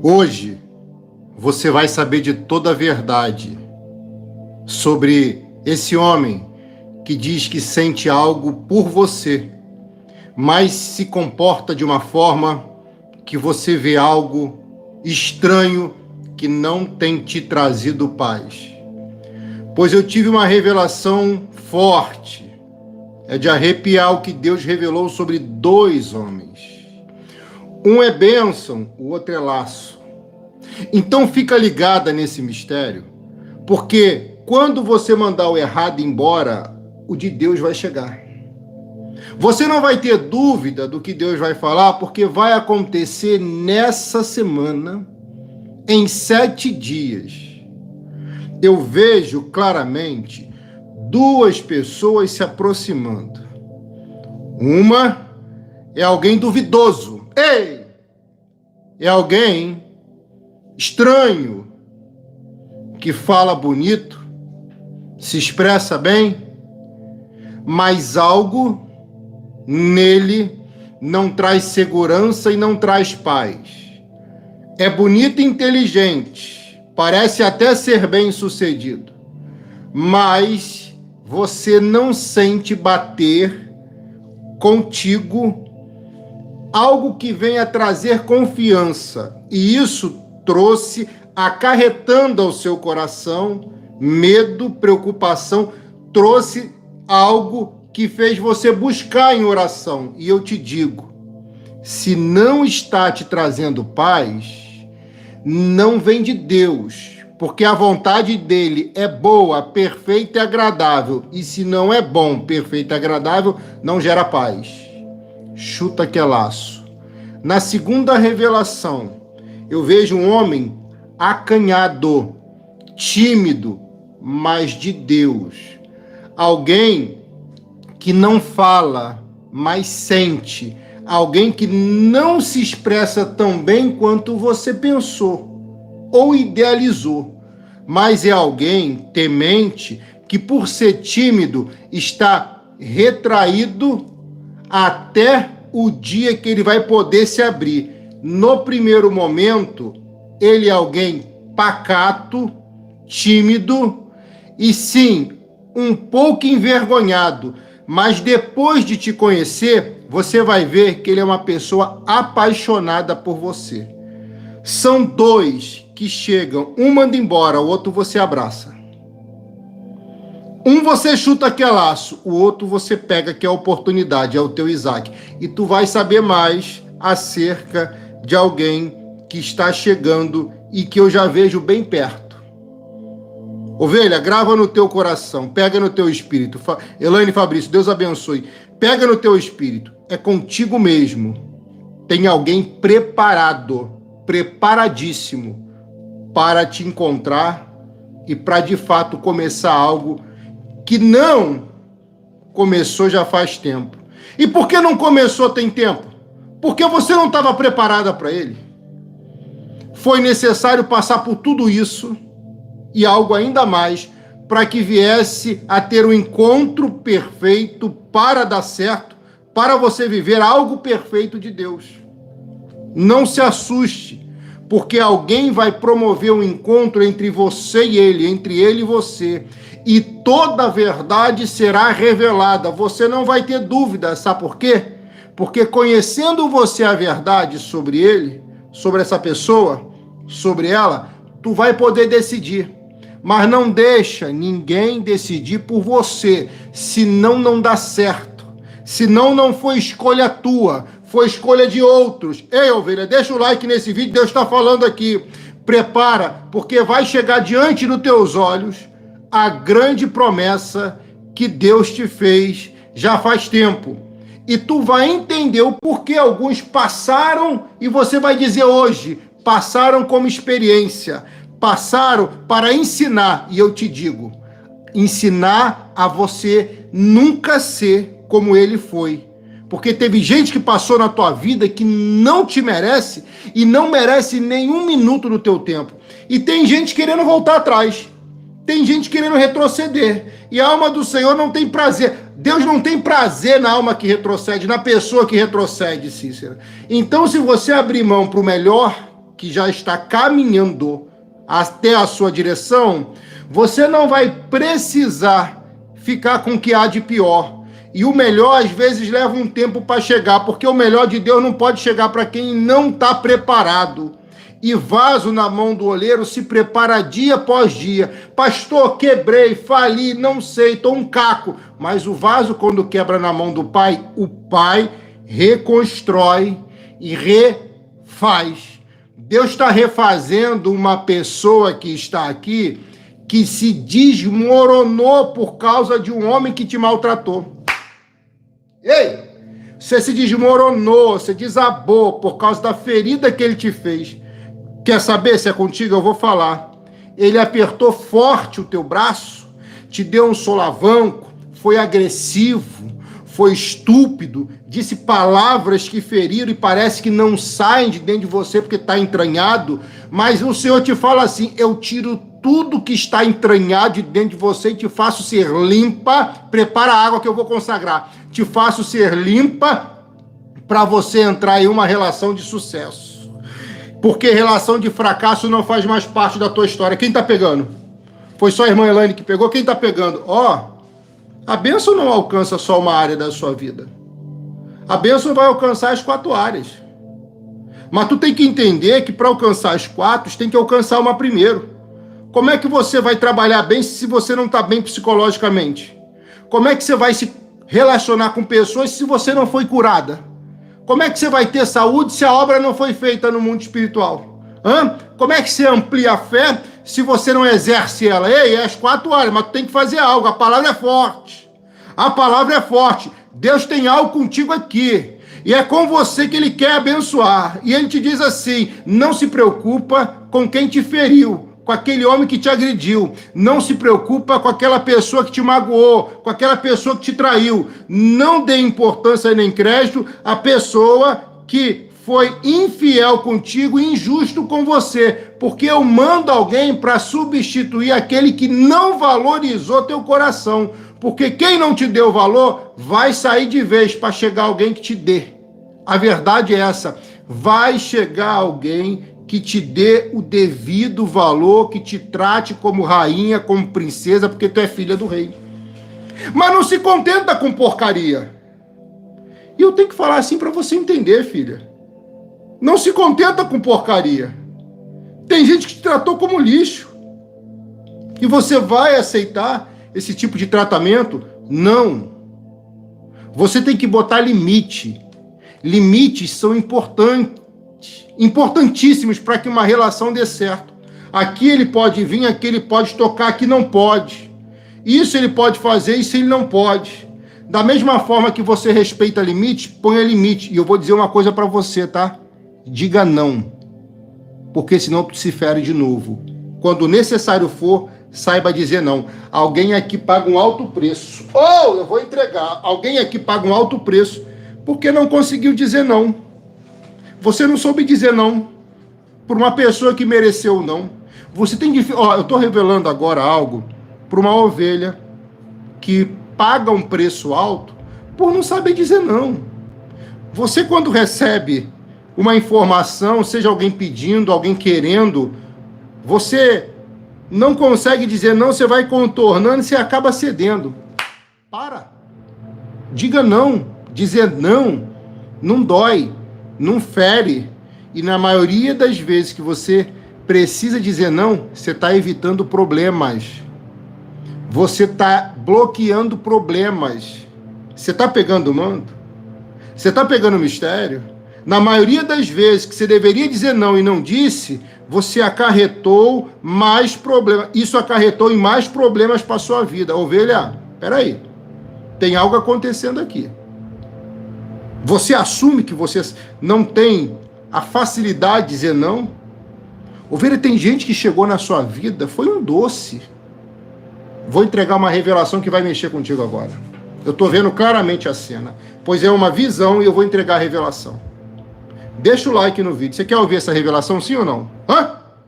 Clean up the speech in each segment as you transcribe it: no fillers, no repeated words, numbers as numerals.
Hoje você vai saber de toda a verdade sobre esse homem que diz que sente algo por você, mas se comporta de uma forma que você vê algo estranho que não tem te trazido paz. Pois eu tive uma revelação forte, é de arrepiar o que Deus revelou sobre dois homens. Um é bênção, o outro é laço. Então fica ligada nesse mistério, porque quando você mandar o errado embora, o de Deus vai chegar. Você não vai ter dúvida do que Deus vai falar, porque vai acontecer nessa semana, em 7 dias. Eu vejo claramente duas pessoas se aproximando. Uma é alguém duvidoso. Ei! É alguém estranho, que fala bonito, se expressa bem, mas algo nele não traz segurança e não traz paz. É bonito e inteligente, parece até ser bem-sucedido, mas você não sente bater contigo algo que venha trazer confiança, e isso trouxe, acarretando ao seu coração, medo, preocupação, trouxe algo que fez você buscar em oração. E eu te digo, se não está te trazendo paz, não vem de Deus, porque a vontade dele é boa, perfeita e agradável, e se não é bom, perfeito e agradável, não gera paz. Chuta que é laço. Na segunda revelação, eu vejo um homem acanhado, tímido, mas de Deus. Alguém que não fala, mas sente. Alguém que não se expressa tão bem quanto você pensou ou idealizou. Mas é alguém temente que, por ser tímido, está retraído até o dia que ele vai poder se abrir. No primeiro momento, ele é alguém pacato, tímido e sim, um pouco envergonhado, mas depois de te conhecer, você vai ver que ele é uma pessoa apaixonada por você. São dois que chegam, um manda embora, o outro você abraça. Um você chuta que é laço, o outro você pega que é oportunidade, é o teu Isaac. E tu vai saber mais acerca de alguém que está chegando e que eu já vejo bem perto. Ovelha, grava no teu coração, pega no teu espírito. Elaine Fabrício, Deus abençoe. Pega no teu espírito, é contigo mesmo. Tem alguém preparado, preparadíssimo para te encontrar e para de fato começar algo que não começou já faz tempo. E por que não começou tem tempo? Porque você não estava preparada para ele. Foi necessário passar por tudo isso e algo ainda mais para que viesse a ter um encontro perfeito para dar certo, para você viver algo perfeito de Deus. Não se assuste, porque alguém vai promover um encontro entre você e ele, entre ele e você, e toda a verdade será revelada. Você não vai ter dúvida, sabe por quê? Porque conhecendo você a verdade sobre ele, sobre essa pessoa, sobre ela, tu vai poder decidir. Mas não deixa ninguém decidir por você, senão não dá certo. Senão não foi escolha tua, foi escolha de outros. Ei, ovelha, deixa o like nesse vídeo, Deus está falando aqui. Prepara, porque vai chegar diante dos teus olhos a grande promessa que Deus te fez já faz tempo. E tu vai entender o porquê alguns passaram, e você vai dizer hoje, passaram como experiência, passaram para ensinar. E eu te digo, ensinar a você nunca ser como ele foi. Porque teve gente que passou na tua vida que não te merece e não merece nenhum minuto do teu tempo. E tem gente querendo voltar atrás. Tem gente querendo retroceder. E a alma do Senhor não tem prazer. Deus não tem prazer na alma que retrocede, na pessoa que retrocede, Cícera. Então, se você abrir mão para o melhor, que já está caminhando até a sua direção, você não vai precisar ficar com o que há de pior. E o melhor, às vezes, leva um tempo para chegar, porque o melhor de Deus não pode chegar para quem não está preparado. E vaso na mão do oleiro se prepara dia após dia. Pastor, quebrei, fali, não sei, estou um caco. Mas o vaso, quando quebra na mão do Pai, o Pai reconstrói e refaz. Deus está refazendo uma pessoa que está aqui, que se desmoronou por causa de um homem que te maltratou. Ei, você se desmoronou, você desabou por causa da ferida que ele te fez. Quer saber se é contigo? Eu vou falar. Ele apertou forte o teu braço, te deu um solavanco, foi agressivo, foi estúpido, disse palavras que feriram e parece que não saem de dentro de você porque está entranhado, mas o Senhor te fala assim: eu tiro tudo que está entranhado de dentro de você e te faço ser limpa. Prepara a água que eu vou consagrar. Te faço ser limpa para você entrar em uma relação de sucesso. Porque relação de fracasso não faz mais parte da tua história. Quem está pegando? Foi só a irmã Elaine que pegou? Quem está pegando? A bênção não alcança só uma área da sua vida. A bênção vai alcançar as 4 áreas. Mas tu tem que entender que para alcançar as 4, tu tem que alcançar uma primeiro. Como é que você vai trabalhar bem se você não está bem psicologicamente? Como é que você vai se relacionar com pessoas se você não foi curada? Como é que você vai ter saúde se a obra não foi feita no mundo espiritual? Como é que você amplia a fé se você não exerce ela? Ei, é as 4 áreas, mas tu tem que fazer algo. A palavra é forte. A palavra é forte. Deus tem algo contigo aqui. E é com você que Ele quer abençoar. E Ele te diz assim: não se preocupa com quem te feriu, com aquele homem que te agrediu. Não se preocupa com aquela pessoa que te magoou, com aquela pessoa que te traiu. Não dê importância nem crédito à pessoa que foi infiel contigo e injusto com você, porque eu mando alguém para substituir aquele que não valorizou teu coração, porque quem não te deu valor vai sair de vez para chegar alguém que te dê. A verdade é essa: vai chegar alguém que te dê o devido valor, que te trate como rainha, como princesa, porque tu é filha do rei. Mas não se contenta com porcaria. E eu tenho que falar assim para você entender, filha. Não se contenta com porcaria. Tem gente que te tratou como lixo. E você vai aceitar esse tipo de tratamento? Não. Você tem que botar limite. Limites são importantíssimos para que uma relação dê certo. Aqui ele pode vir, aqui ele pode tocar, aqui não pode. Isso ele pode fazer, isso ele não pode. Da mesma forma que você respeita limite, ponha limite. E eu vou dizer uma coisa para você, tá? Diga não, porque senão tu se fere de novo. Quando necessário for, saiba dizer não. Alguém aqui paga um alto preço. Eu vou entregar. Alguém aqui paga um alto preço porque não conseguiu dizer não. Você não soube dizer não por uma pessoa que mereceu não. Você tem que... eu estou revelando agora algo para uma ovelha que paga um preço alto por não saber dizer não. Você, quando recebe uma informação, seja alguém pedindo, alguém querendo, você não consegue dizer não, você vai contornando e você acaba cedendo. Para. Diga não. Dizer não dói, não fere. E na maioria das vezes que você precisa dizer não, você está evitando problemas. Você está bloqueando problemas. Você está pegando o manto? Você está pegando o mistério? Na maioria das vezes que você deveria dizer não e não disse, você acarretou mais problemas. Isso acarretou em mais problemas para a sua vida. Ovelha, peraí. Tem algo acontecendo aqui. Você assume que você não tem a facilidade de dizer não? Ovelha, tem gente que chegou na sua vida, foi um doce. Vou entregar uma revelação que vai mexer contigo agora. Eu estou vendo claramente a cena, pois é uma visão e eu vou entregar a revelação. Deixa o like no vídeo. Você quer ouvir essa revelação, sim ou não?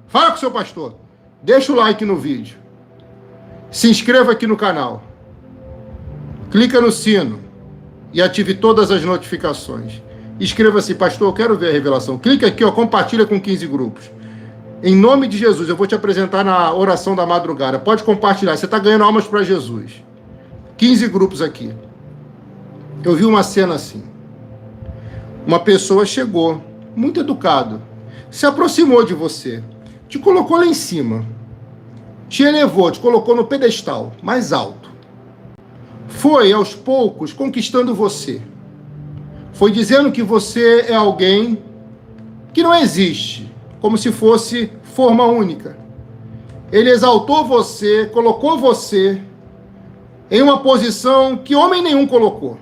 Fala com o seu pastor. Deixa o like no vídeo. Se inscreva aqui no canal. Clica no sino e ative todas as notificações. Escreva assim, pastor, eu quero ver a revelação. Clica aqui, ó, compartilha com 15 grupos. Em nome de Jesus, eu vou te apresentar na oração da madrugada. Pode compartilhar, você está ganhando almas para Jesus. 15 grupos aqui. Eu vi uma cena assim. Uma pessoa chegou, muito educado, se aproximou de você, te colocou lá em cima, te elevou, te colocou no pedestal mais alto. Foi, aos poucos, conquistando você. Foi dizendo que você é alguém que não existe, como se fosse forma única. Ele exaltou você, colocou você em uma posição que homem nenhum colocou.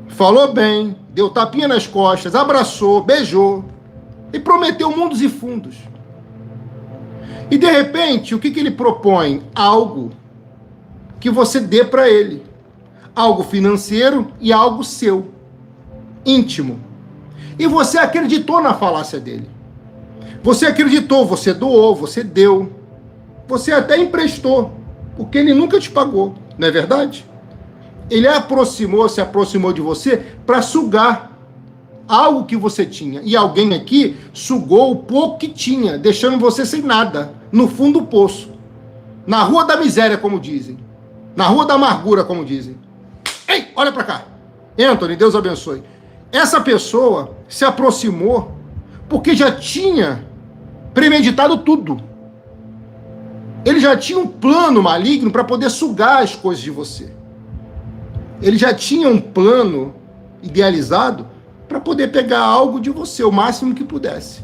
Falou bem, deu tapinha nas costas, abraçou, beijou e prometeu mundos e fundos. E de repente, o que ele propõe? Algo que você dê para ele. Algo financeiro e algo seu, íntimo. E você acreditou na falácia dele. Você acreditou, você doou, você deu. Você até emprestou, porque ele nunca te pagou, não é verdade? Ele se aproximou de você para sugar algo que você tinha. E alguém aqui sugou o pouco que tinha, deixando você sem nada, no fundo do poço. Na rua da miséria, como dizem. Na rua da amargura, como dizem. Ei, olha para cá. Anthony, Deus abençoe. Essa pessoa se aproximou porque já tinha premeditado tudo. Ele já tinha um plano maligno para poder sugar as coisas de você. Ele já tinha um plano idealizado para poder pegar algo de você, o máximo que pudesse.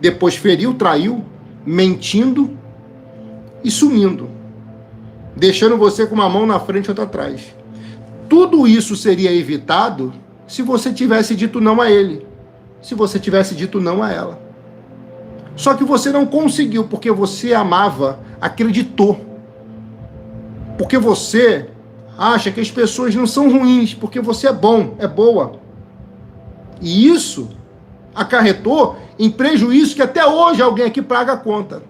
Depois feriu, traiu, mentindo e sumindo, deixando você com uma mão na frente e outra atrás. Tudo isso seria evitado se você tivesse dito não a ele, se você tivesse dito não a ela. Só que você não conseguiu, porque você amava, acreditou. Porque você acha que as pessoas não são ruins, porque você é bom, é boa. E isso acarretou em prejuízo que até hoje alguém aqui paga a conta.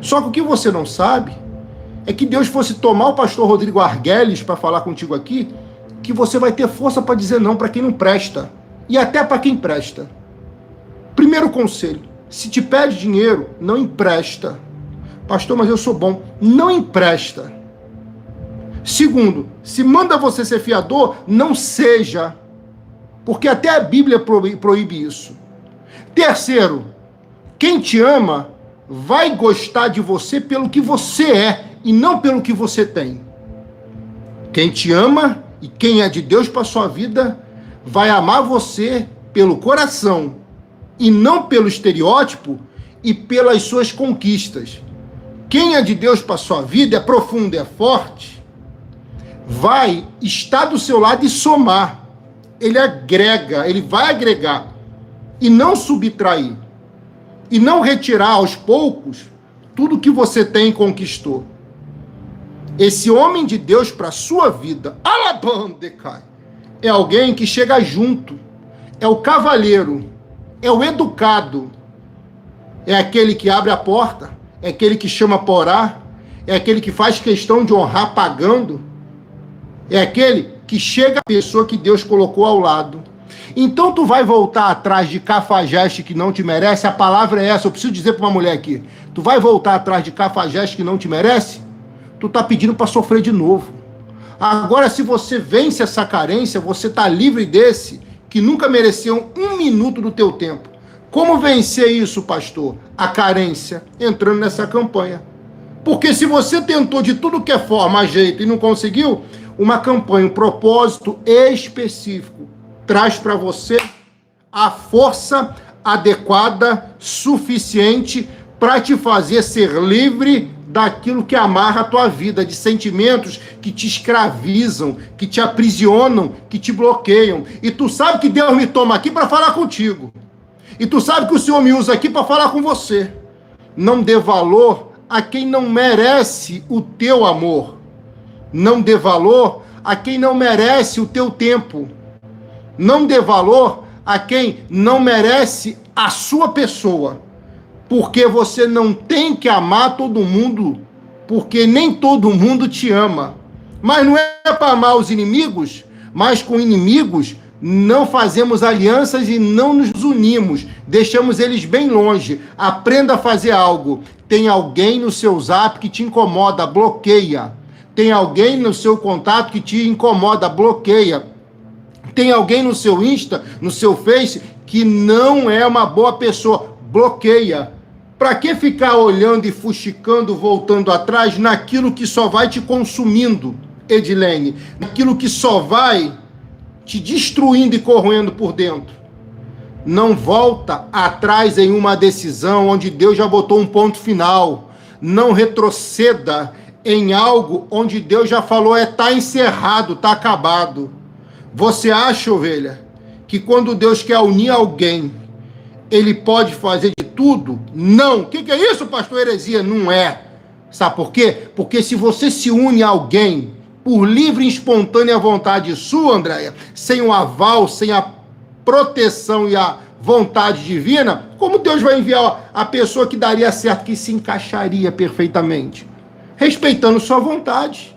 Só que o que você não sabe é que Deus fosse tomar o pastor Rodrigo Arguelles para falar contigo aqui, que você vai ter força para dizer não para quem não presta. E até para quem presta. Primeiro conselho, se te pede dinheiro, não empresta. Pastor, mas eu sou bom. Não empresta. Segundo, se manda você ser fiador, não seja. Porque até a Bíblia proíbe isso. Terceiro, quem te ama vai gostar de você pelo que você é e não pelo que você tem. Quem te ama e quem é de Deus para sua vida vai amar você pelo coração e não pelo estereótipo e pelas suas conquistas. Quem é de Deus para sua vida, é profundo, é forte, vai estar do seu lado e somar. Ele agrega, ele vai agregar e não subtrair e não retirar aos poucos tudo que você tem e conquistou. Esse homem de Deus para a sua vida, alabandecai, é alguém que chega junto, é o cavalheiro, é o educado, é aquele que abre a porta, é aquele que chama para orar, é aquele que faz questão de honrar pagando, é aquele que chega a pessoa que Deus colocou ao lado. Então tu vai voltar atrás de cafajeste que não te merece? A palavra é essa, eu preciso dizer para uma mulher aqui. Tu vai voltar atrás de cafajeste que não te merece? Tu tá pedindo para sofrer de novo. Agora, se você vence essa carência, você tá livre desse que nunca mereceu um minuto do teu tempo. Como vencer isso, pastor? A carência, entrando nessa campanha. Porque se você tentou de tudo que é forma, jeito e não conseguiu, uma campanha, um propósito específico, traz para você a força adequada, suficiente para te fazer ser livre daquilo que amarra a tua vida, de sentimentos que te escravizam, que te aprisionam, que te bloqueiam. E tu sabe que Deus me toma aqui para falar contigo. E tu sabe que o Senhor me usa aqui para falar com você. Não dê valor a quem não merece o teu amor. Não dê valor a quem não merece o teu tempo. Não dê valor a quem não merece a sua pessoa. Porque você não tem que amar todo mundo, porque nem todo mundo te ama. Mas não é para amar os inimigos, mas com inimigos não fazemos alianças e não nos unimos, deixamos eles bem longe. Aprenda a fazer algo. Tem alguém no seu zap que te incomoda, bloqueia. Tem alguém no seu contato que te incomoda, bloqueia. Tem alguém no seu Insta, no seu Face, que não é uma boa pessoa, bloqueia. Para que ficar olhando e fuxicando, voltando atrás, naquilo que só vai te consumindo, Edilene? Naquilo que só vai te destruindo e corroendo por dentro. Não volta atrás em uma decisão onde Deus já botou um ponto final. Não retroceda em algo onde Deus já falou, tá encerrado, tá acabado. Você acha, ovelha, que quando Deus quer unir alguém, ele pode fazer de tudo? Não. O que é isso, pastor? Heresia? Não é. Sabe por quê? Porque se você se une a alguém por livre e espontânea vontade sua, Andréia, sem o aval, sem a proteção e a vontade divina, como Deus vai enviar a pessoa que daria certo, que se encaixaria perfeitamente? Respeitando sua vontade.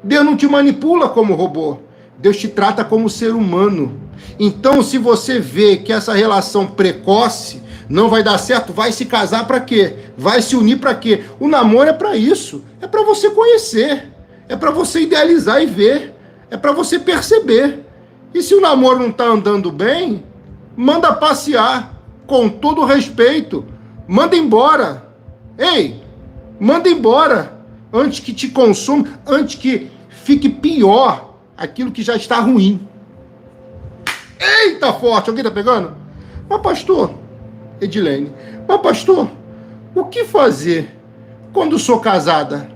Deus não te manipula como robô. Deus te trata como ser humano. Então, se você vê que essa relação precoce não vai dar certo, vai se casar para quê? Vai se unir para quê? O namoro é para isso. É para você conhecer. É para você idealizar e ver. É para você perceber. E se o namoro não está andando bem, manda passear. Com todo respeito. Manda embora. Ei, manda embora. Antes que te consuma, antes que fique pior aquilo que já está ruim. Eita, forte. Alguém está pegando? Mas pastor, Edilene, mas pastor, o que fazer quando sou casada?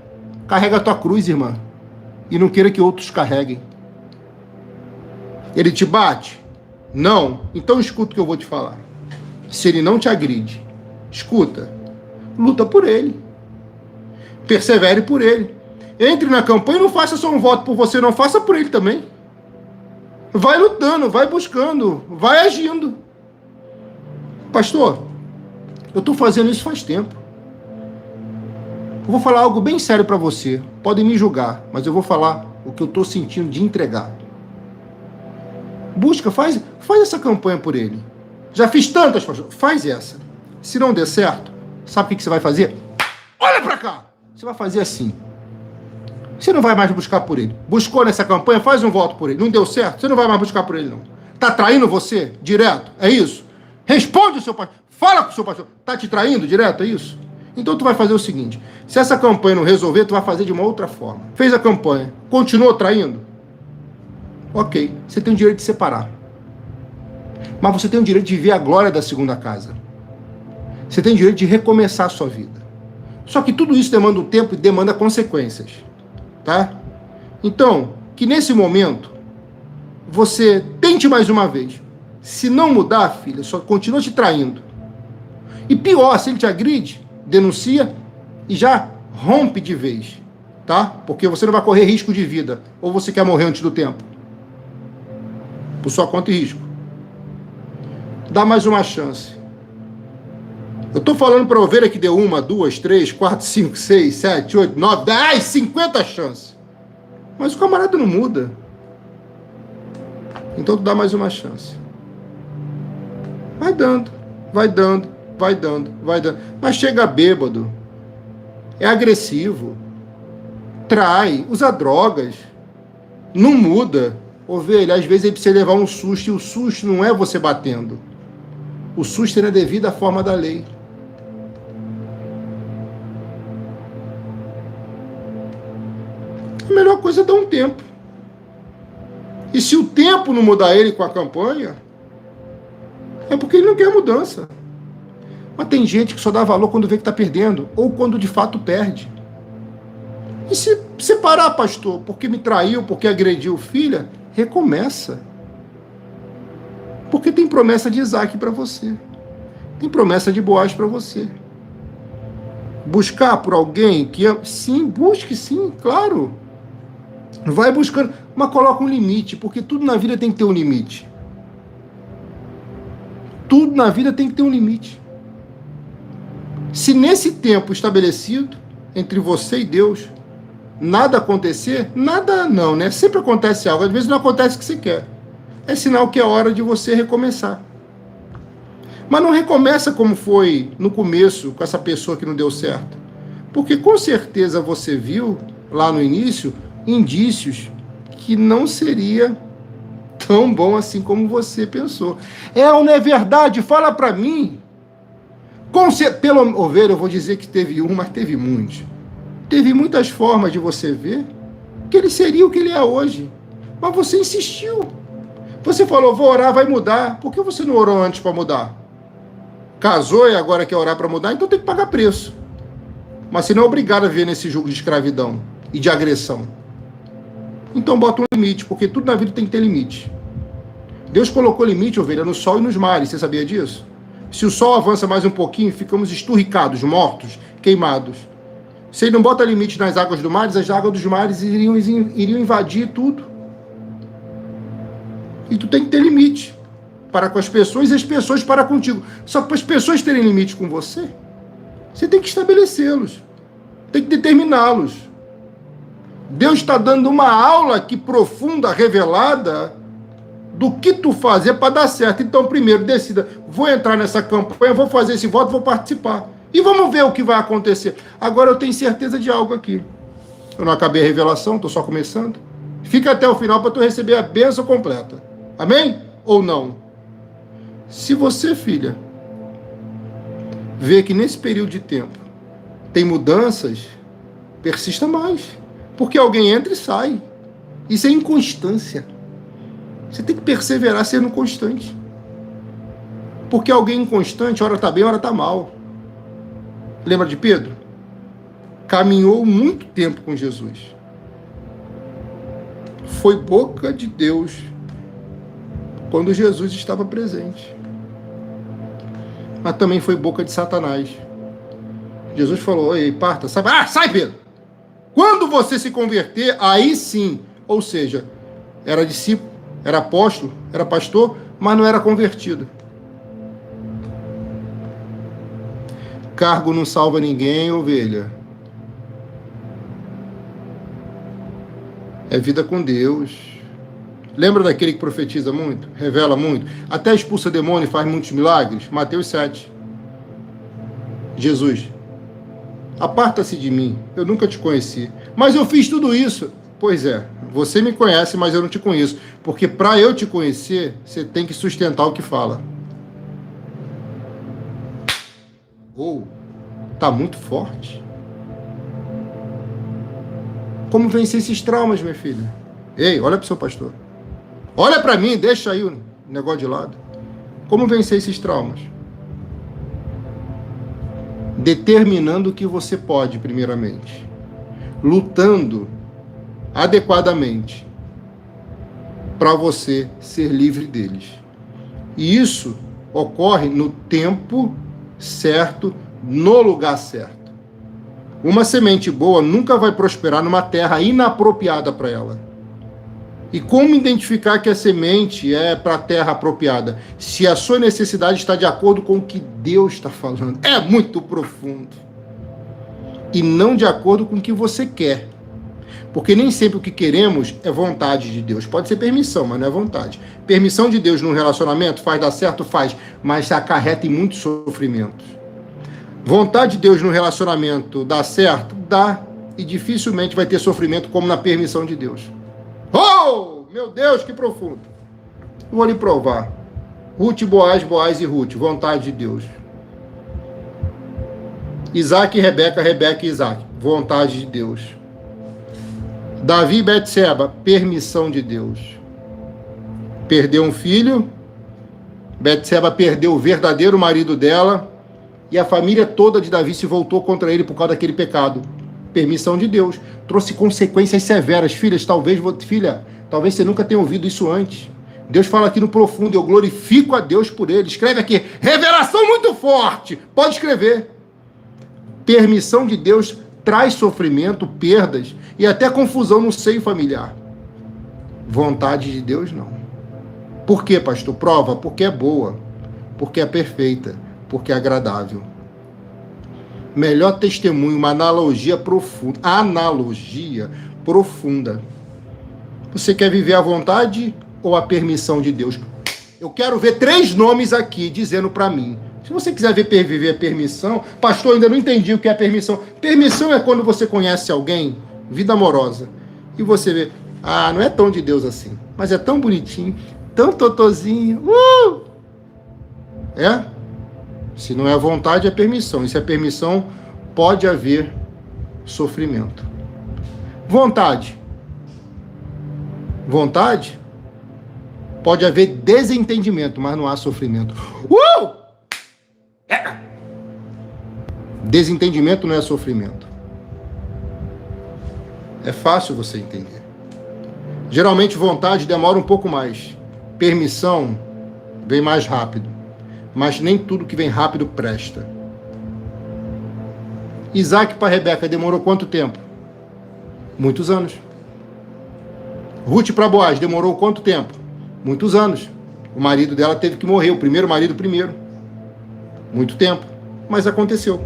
Carrega a tua cruz, irmã. E não queira que outros carreguem. Ele te bate? Não. Então escuta o que eu vou te falar. Se ele não te agride, escuta. Luta por ele. Persevere por ele. Entre na campanha e não faça só um voto por você, não. Faça por ele também. Vai lutando, vai buscando, vai agindo. Pastor, eu estou fazendo isso faz tempo. Eu vou falar algo bem sério para você. Podem me julgar, mas eu vou falar o que eu estou sentindo de entregar. Busca, faz essa campanha por ele. Já fiz tantas, pastor. Faz essa. Se não der certo, sabe o que você vai fazer? Olha para cá. Você vai fazer assim. Você não vai mais buscar por ele. Buscou nessa campanha, faz um voto por ele. Não deu certo, você não vai mais buscar por ele, não. Tá traindo você direto? É isso? Responde o seu pastor. Fala com o seu pastor. Tá te traindo direto? É isso? Então tu vai fazer o seguinte. Se essa campanha não resolver, tu vai fazer de uma outra forma. Fez a campanha, continuou traindo? Ok, você tem o direito de separar. Mas você tem o direito de viver a glória da segunda casa. Você tem o direito de recomeçar a sua vida. Só que tudo isso demanda um tempo e demanda consequências. Tá? Então, que nesse momento, você tente mais uma vez. Se não mudar, filha, só continua te traindo. E pior, se ele te agride, denuncia e já rompe de vez. Tá? Porque você não vai correr risco de vida. Ou você quer morrer antes do tempo. Por sua conta e risco. Dá mais uma chance. Eu estou falando para a ovelha que deu 1, 2, 3, 4, 5, 6, 7, 8, 9, 10, 50 chances. Mas o camarada não muda. Então tu dá mais uma chance. Vai dando, vai dando, vai dando, vai dando. Mas chega bêbado. É agressivo. Trai, usa drogas. Não muda. Ovelha, às vezes é para você levar um susto. E o susto não é você batendo. O susto é na devida forma da lei. A melhor coisa é dar um tempo. E se o tempo não mudar ele com a campanha, é porque ele não quer mudança. Mas tem gente que só dá valor quando vê que está perdendo, ou quando de fato perde. E se separar, pastor, porque me traiu, porque agrediu filha, recomeça. Porque tem promessa de Isaac para você. Tem promessa de Boaz para você. Buscar por alguém que... Sim, busque sim, claro. Vai buscando, mas coloca um limite, porque tudo na vida tem que ter um limite. Tudo na vida tem que ter um limite. Se nesse tempo estabelecido entre você e Deus nada acontecer, nada não, né? Sempre acontece algo, às vezes não acontece o que você quer. é sinal que é hora de você recomeçar. Mas não recomeça como foi no começo com essa pessoa que não deu certo. Porque com certeza você viu lá no início indícios que não seria tão bom assim como você pensou. É ou não é verdade? Fala para mim. Pelo ovelha, eu vou dizer que teve um, mas teve muitos. Teve muitas formas de você ver que ele seria o que ele é hoje. Mas você insistiu. Você falou, vou orar, vai mudar. Por que você não orou antes para mudar? Casou e agora quer orar para mudar, então tem que pagar preço. Mas você não é obrigado a viver nesse jogo de escravidão e de agressão. Então bota um limite, porque tudo na vida tem que ter limite. Deus colocou limite, ovelha, no sol e nos mares. Você sabia disso? Se o sol avança mais um pouquinho, ficamos esturricados, mortos, queimados. Se ele não bota limite nas águas do mar, as águas dos mares iriam invadir tudo. E tu tem que ter limite para com as pessoas e as pessoas para contigo. Só que para as pessoas terem limite com você, você tem que estabelecê-los. Tem que determiná-los. Deus está dando uma aula aqui profunda, revelada, do que tu fazer para dar certo. Então, primeiro, decida, vou entrar nessa campanha, vou fazer esse voto, vou participar. E vamos ver o que vai acontecer. Agora eu tenho certeza de algo aqui. Eu não acabei a revelação, estou só começando. Fica até o final para tu receber a bênção completa. Amém? Ou não? Se você, filha, vê que nesse período de tempo tem mudanças, persista mais. Porque alguém entra e sai. Isso é inconstância. Você tem que perseverar sendo constante. Porque alguém inconstante, hora está bem, hora está mal. Lembra de Pedro? Caminhou muito tempo com Jesus. Foi boca de Deus quando Jesus estava presente. Mas também foi boca de Satanás. Jesus falou, ei, parta, sai. Ah, sai, Pedro! Quando você se converter, aí sim. Ou seja, era discípulo, era apóstolo, era pastor, mas não era convertido. Cargo não salva ninguém, ovelha. É vida com Deus. Lembra daquele que profetiza muito? Revela muito? Até expulsa demônio e faz muitos milagres? Mateus 7. Jesus. Aparta-se de mim, eu nunca te conheci. Mas eu fiz tudo isso. Pois é, você me conhece, mas eu não te conheço. Porque para eu te conhecer, você tem que sustentar o que fala. Tá muito forte. Como vencer esses traumas, minha filha? Ei, olha para o seu pastor. Olha para mim, deixa aí o negócio de lado. Como vencer esses traumas? Determinando o que você pode, primeiramente. Lutando adequadamente para você ser livre deles. E isso ocorre no tempo certo, no lugar certo. Uma semente boa nunca vai prosperar numa terra inapropriada para ela. E como identificar que a semente é para a terra apropriada? Se a sua necessidade está de acordo com o que Deus está falando. É muito profundo. E não de acordo com o que você quer. Porque nem sempre o que queremos é vontade de Deus. Pode ser permissão, mas não é vontade. Permissão de Deus num relacionamento faz dar certo? Faz. Mas acarreta em muitos sofrimentos. Vontade de Deus no relacionamento dá certo? Dá. E dificilmente vai ter sofrimento como na permissão de Deus. Oh, meu Deus, que profundo. Vou lhe provar. Ruth, Boaz, Boaz e Ruth. Vontade de Deus. Isaac e Rebeca, Rebeca e Isaac. Vontade de Deus. Davi e Betseba. Permissão de Deus. Perdeu um filho. Betseba perdeu o verdadeiro marido dela. E a família toda de Davi se voltou contra ele por causa daquele pecado. Permissão de Deus. Trouxe consequências severas. Filha, talvez você nunca tenha ouvido isso antes. Deus fala aqui no profundo, eu glorifico a Deus por ele. Escreve aqui, revelação muito forte. Pode escrever. Permissão de Deus traz sofrimento, perdas e até confusão no seio familiar. Vontade de Deus, não. Por quê, pastor? Prova, porque é boa, porque é perfeita, porque é agradável. Melhor testemunho, uma analogia profunda. Analogia profunda. Você quer viver à vontade ou a permissão de Deus? Eu quero ver 3 nomes aqui dizendo para mim. Se você quiser viver a permissão, pastor, ainda não entendi o que é permissão. Permissão é quando você conhece alguém, vida amorosa, e você vê, não é tão de Deus assim, mas é tão bonitinho, tão totozinho. É? Se não é vontade, é permissão. E se é permissão, pode haver sofrimento. Vontade. Vontade? Pode haver desentendimento, mas não há sofrimento. Desentendimento não é sofrimento. É fácil você entender. Geralmente vontade demora um pouco mais. Permissão vem mais rápido. Mas nem tudo que vem rápido presta. Isaac para Rebeca demorou quanto tempo? Muitos anos. Ruth para Boaz demorou quanto tempo? Muitos anos. O marido dela teve que morrer, o primeiro marido primeiro. Muito tempo. Mas aconteceu.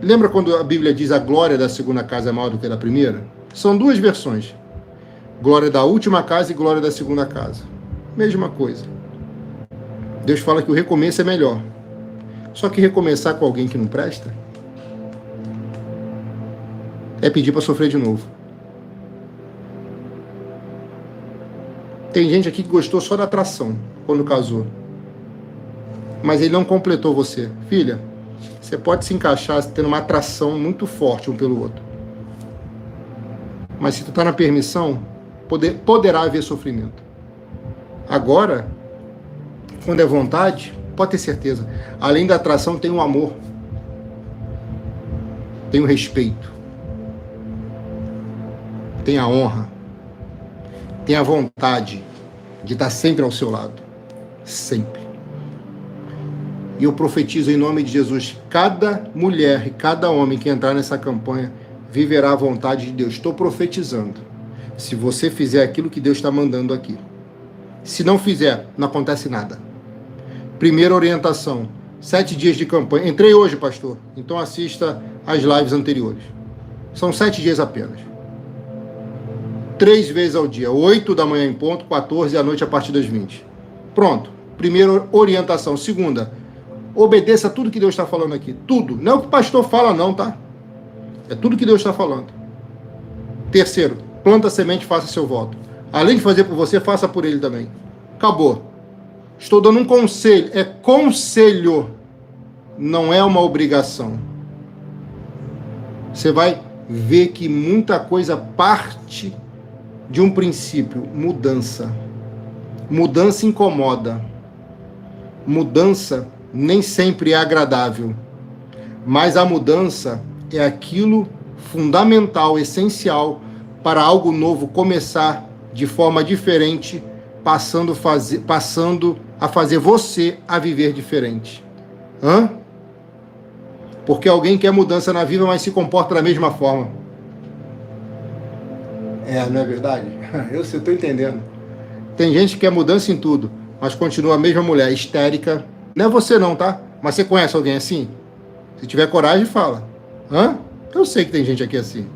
Lembra quando a Bíblia diz a glória da segunda casa é maior do que a da primeira? São 2 versões. Glória da última casa e glória da segunda casa. Mesma coisa. Deus fala que o recomeço é melhor. Só que recomeçar com alguém que não presta é pedir para sofrer de novo. Tem gente aqui que gostou só da atração quando casou. Mas ele não completou você. Filha, você pode se encaixar tendo uma atração muito forte um pelo outro. Mas se tu está na permissão, poderá haver sofrimento. Agora, quando é vontade, pode ter certeza. Além da atração, tem o amor. Tem o respeito. Tem a honra. Tem a vontade de estar sempre ao seu lado. Sempre. E eu profetizo em nome de Jesus, cada mulher e cada homem que entrar nessa campanha viverá a vontade de Deus. Estou profetizando. Se você fizer aquilo que Deus está mandando aqui. Se não fizer, não acontece nada. Primeira orientação, 7 dias de campanha. Entrei hoje, pastor, então assista as lives anteriores. São 7 dias apenas. 3 vezes ao dia, 8 da manhã em ponto, 14 à noite a partir das 20. Pronto, primeira orientação. Segunda, obedeça tudo que Deus está falando aqui. Tudo. Não é o que o pastor fala não, tá? É tudo que Deus está falando. Terceiro, planta a semente, faça seu voto. Além de fazer por você, faça por ele também. Acabou. Estou dando um conselho. É conselho. Não é uma obrigação. Você vai ver que muita coisa parte de um princípio. Mudança. Mudança incomoda. Mudança nem sempre é agradável. Mas a mudança é aquilo fundamental, essencial para algo novo começar de forma diferente, passando a fazer você a viver diferente. Porque alguém quer mudança na vida, mas se comporta da mesma forma. Não é verdade? Eu estou entendendo. Tem gente que quer mudança em tudo, mas continua a mesma mulher, histérica. Não é você não, tá? Mas você conhece alguém assim? Se tiver coragem, fala. Eu sei que tem gente aqui assim.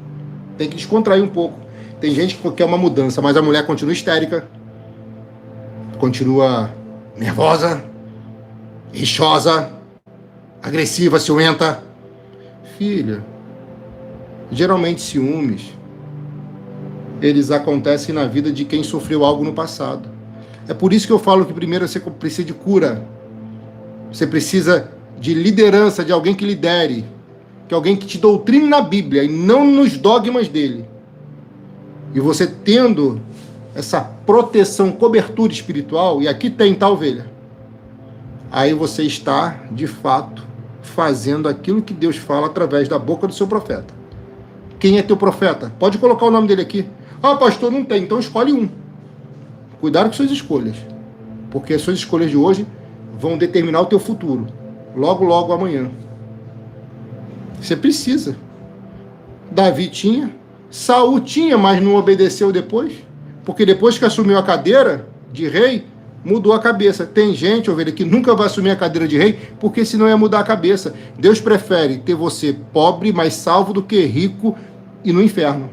Tem que descontrair um pouco. Tem gente que quer uma mudança, mas a mulher continua histérica, continua nervosa, rixosa, agressiva, ciumenta. Filha, geralmente ciúmes, eles acontecem na vida de quem sofreu algo no passado. É por isso que eu falo que primeiro você precisa de cura. Você precisa de liderança, de alguém que lidere, que alguém que te doutrine na Bíblia e não nos dogmas dele. E você tendo essa proteção, cobertura espiritual, e aqui tem, tá, ovelha? Aí você está, de fato, fazendo aquilo que Deus fala através da boca do seu profeta. Quem é teu profeta? Pode colocar o nome dele aqui. Pastor, não tem, então escolhe um. Cuidado com suas escolhas, porque as suas escolhas de hoje vão determinar o teu futuro, logo, logo amanhã. Você precisa. Davi tinha, Saul tinha, mas não obedeceu depois, porque depois que assumiu a cadeira de rei, mudou a cabeça. Tem gente, ovelha, que nunca vai assumir a cadeira de rei, porque senão ia mudar a cabeça. Deus prefere ter você pobre, mas salvo, do que rico e no inferno.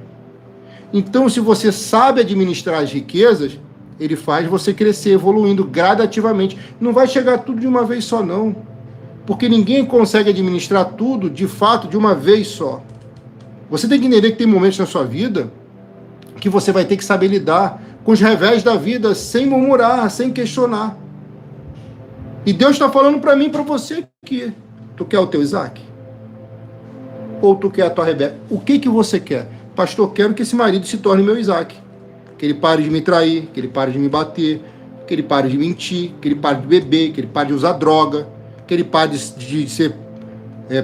Então, se você sabe administrar as riquezas, Ele faz você crescer, evoluindo gradativamente. Não vai chegar tudo de uma vez só, não. Porque ninguém consegue administrar tudo, de fato, de uma vez só. Você tem que entender que tem momentos na sua vida que você vai ter que saber lidar com os revés da vida, sem murmurar, sem questionar. E Deus está falando para mim e para você que tu quer o teu Isaac? Ou tu quer a tua Rebeca? O que você quer? Pastor, quero que esse marido se torne meu Isaac. Que ele pare de me trair, que ele pare de me bater, que ele pare de mentir, que ele pare de beber, que ele pare de usar droga, que ele pare de ser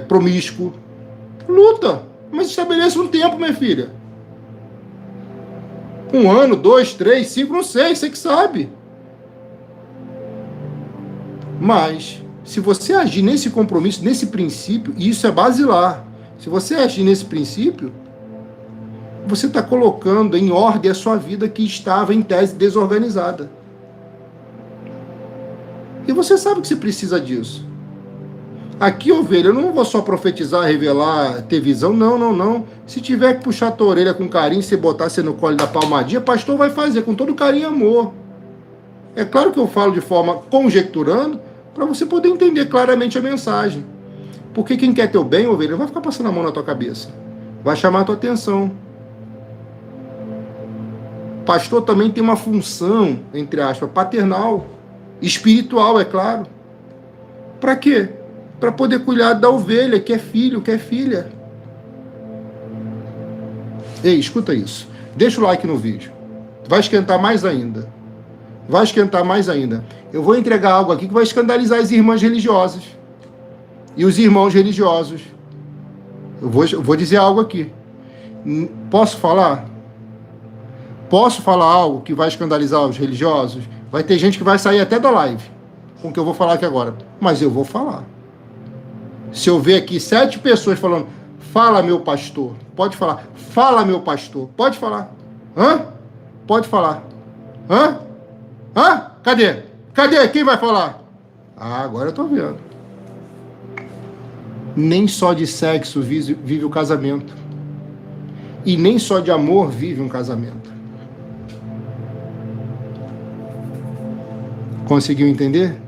promíscuo. Luta, mas estabeleça um tempo, minha filha. 1 ano, 2, 3, 5, não sei, você que sabe. Mas, se você agir nesse compromisso, nesse princípio, e isso é basilar, se você agir nesse princípio, você está colocando em ordem a sua vida que estava, em tese, desorganizada. E você sabe que você precisa disso. Aqui, ovelha, eu não vou só profetizar, revelar, ter visão, não. Se tiver que puxar a tua orelha com carinho, você botar você no colo da palmadinha, pastor vai fazer com todo carinho e amor. É claro que eu falo de forma conjecturando, para você poder entender claramente a mensagem. Porque quem quer teu bem, ovelha, não vai ficar passando a mão na tua cabeça. Vai chamar a tua atenção. Pastor também tem uma função, entre aspas, paternal, espiritual, é claro. Para quê? Para poder cuidar da ovelha, que é filho, que é filha. Ei, escuta isso. Deixa o like no vídeo. Vai esquentar mais ainda. Vai esquentar mais ainda. Eu vou entregar algo aqui que vai escandalizar as irmãs religiosas. E os irmãos religiosos. Eu vou dizer algo aqui. Posso falar? Posso falar algo que vai escandalizar os religiosos? Vai ter gente que vai sair até da live com o que eu vou falar aqui agora. Mas eu vou falar. Se eu ver aqui 7 pessoas falando, fala meu pastor, pode falar. Fala meu pastor, pode falar. Hã? Pode falar. Hã? Hã? Cadê? Cadê? Quem vai falar? Ah, agora eu tô vendo. Nem só de sexo vive o casamento. E nem só de amor vive um casamento. Conseguiu entender?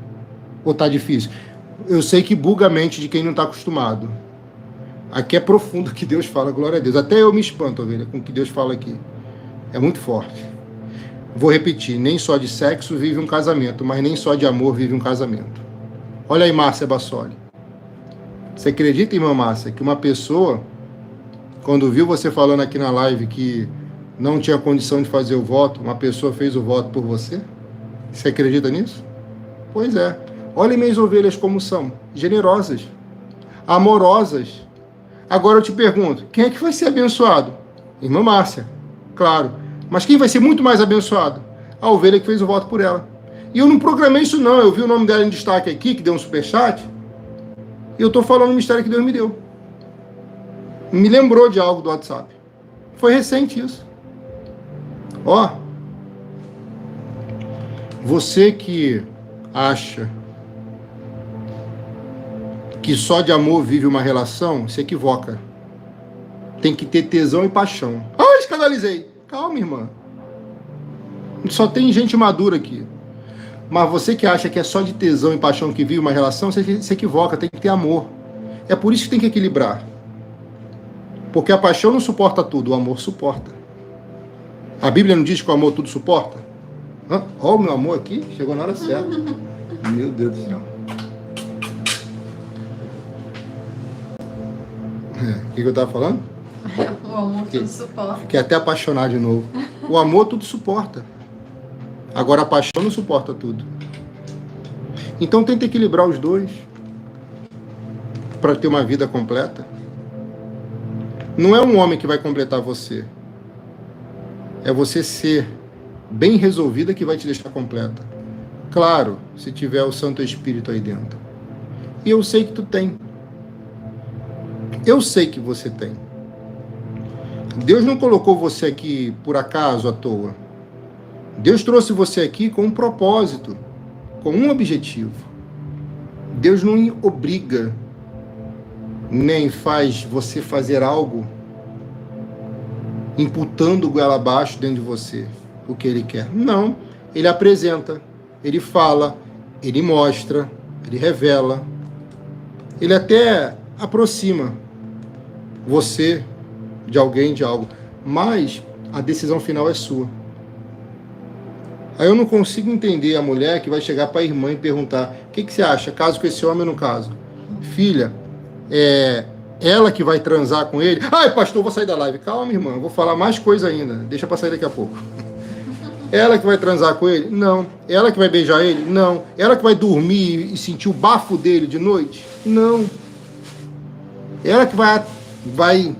Ou tá difícil? Eu sei que buga a mente de quem não está acostumado. Aqui é profundo o que Deus fala, glória a Deus. Até eu me espanto, ovelha, com o que Deus fala aqui. É muito forte. Vou repetir, nem só de sexo vive um casamento, mas nem só de amor vive um casamento. Olha aí, Márcia Bassoli. Você acredita, irmã Márcia, que uma pessoa, quando viu você falando aqui na live que não tinha condição de fazer o voto, uma pessoa fez o voto por você? Você acredita nisso? Pois é. Olhem minhas ovelhas como são, generosas, amorosas. Agora eu te pergunto, quem é que vai ser abençoado? Irmã Márcia, claro. Mas quem vai ser muito mais abençoado? A ovelha que fez o voto por ela. E eu não programei isso não, eu vi o nome dela em destaque aqui, que deu um superchat, e eu estou falando o mistério que Deus me deu. Me lembrou de algo do WhatsApp. Foi recente isso. Ó, você que acha que só de amor vive uma relação, se equivoca. Tem que ter tesão e paixão. Ah, escandalizei. Calma, irmã. Só tem gente madura aqui. Mas você que acha que é só de tesão e paixão que vive uma relação, você se equivoca, tem que ter amor. É por isso que tem que equilibrar. Porque a paixão não suporta tudo, o amor suporta. A Bíblia não diz que o amor tudo suporta? Ó, o meu amor aqui, chegou na hora certa. Meu Deus do céu. O que eu estava falando? O amor tudo suporta. Fiquei até apaixonado de novo. O amor tudo suporta. Agora a paixão não suporta tudo. Então tenta equilibrar os dois para ter uma vida completa. Não é um homem que vai completar você. É você ser bem resolvida que vai te deixar completa. Claro, se tiver o Santo Espírito aí dentro. E eu sei que tu tem. Eu sei que você tem. Deus não colocou você aqui por acaso, à toa. Deus trouxe você aqui com um propósito, com um objetivo. Deus não obriga, nem faz você fazer algo imputando goela abaixo dentro de você o que Ele quer. Não. ele apresenta, ele fala, ele mostra, ele revela, ele até aproxima você de alguém, de algo, mas a decisão final é sua. Aí eu não consigo entender a mulher que vai chegar para a irmã e perguntar: o que você acha? Caso com esse homem ou não caso? Filha, é ela que vai transar com ele? Ai, pastor, vou sair da live. Calma, irmã, eu vou falar mais coisa ainda. Deixa para sair daqui a pouco. Ela que vai transar com ele? Não. Ela que vai beijar ele? Não. Ela que vai dormir e sentir o bafo dele de noite? Não. Ela que vai...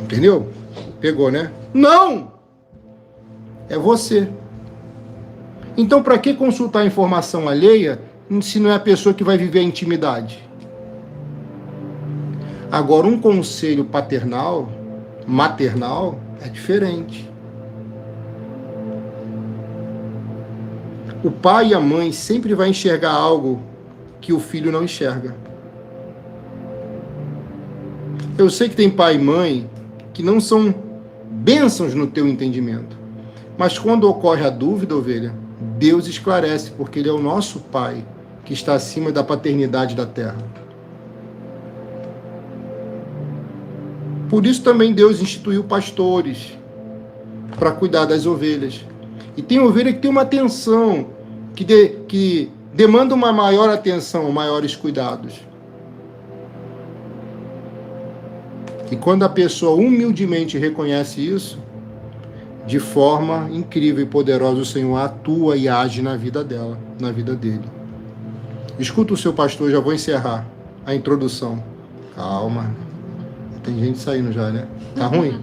Entendeu? Pegou, né? Não! É você. Então, para que consultar a informação alheia se não é a pessoa que vai viver a intimidade? Agora, um conselho paternal, maternal, é diferente. O pai e a mãe sempre vai enxergar algo que o filho não enxerga. Eu sei que tem pai e mãe que não são bênçãos no teu entendimento. Mas quando ocorre a dúvida, ovelha, Deus esclarece, porque Ele é o nosso Pai, que está acima da paternidade da terra. Por isso também Deus instituiu pastores para cuidar das ovelhas. E tem ovelha que tem uma atenção, que demanda uma maior atenção, maiores cuidados. E quando a pessoa humildemente reconhece isso, de forma incrível e poderosa, o Senhor atua e age na vida dela, na vida dele. Escuta o seu pastor, já vou encerrar a introdução. Calma. Tem gente saindo já, né? Tá ruim?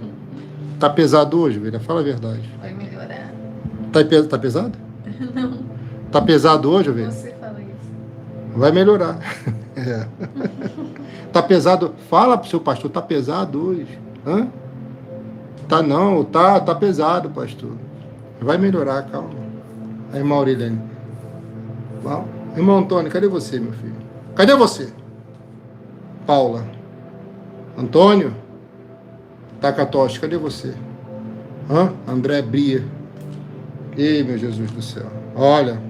Tá pesado hoje, velho? Fala a verdade. Vai melhorar. Tá pesado? Não. Tá pesado hoje, velho? Você fala isso. Vai melhorar. É. Tá pesado? Fala pro seu pastor, tá pesado hoje? Hã? Tá não, tá pesado, pastor. Vai melhorar, calma. Aí, irmã Aurilene. Irmão Antônio, cadê você, meu filho? Cadê você? Paula. Antônio? Takatoshi, cadê você? André Bria. Ei, meu Jesus do céu. Olha.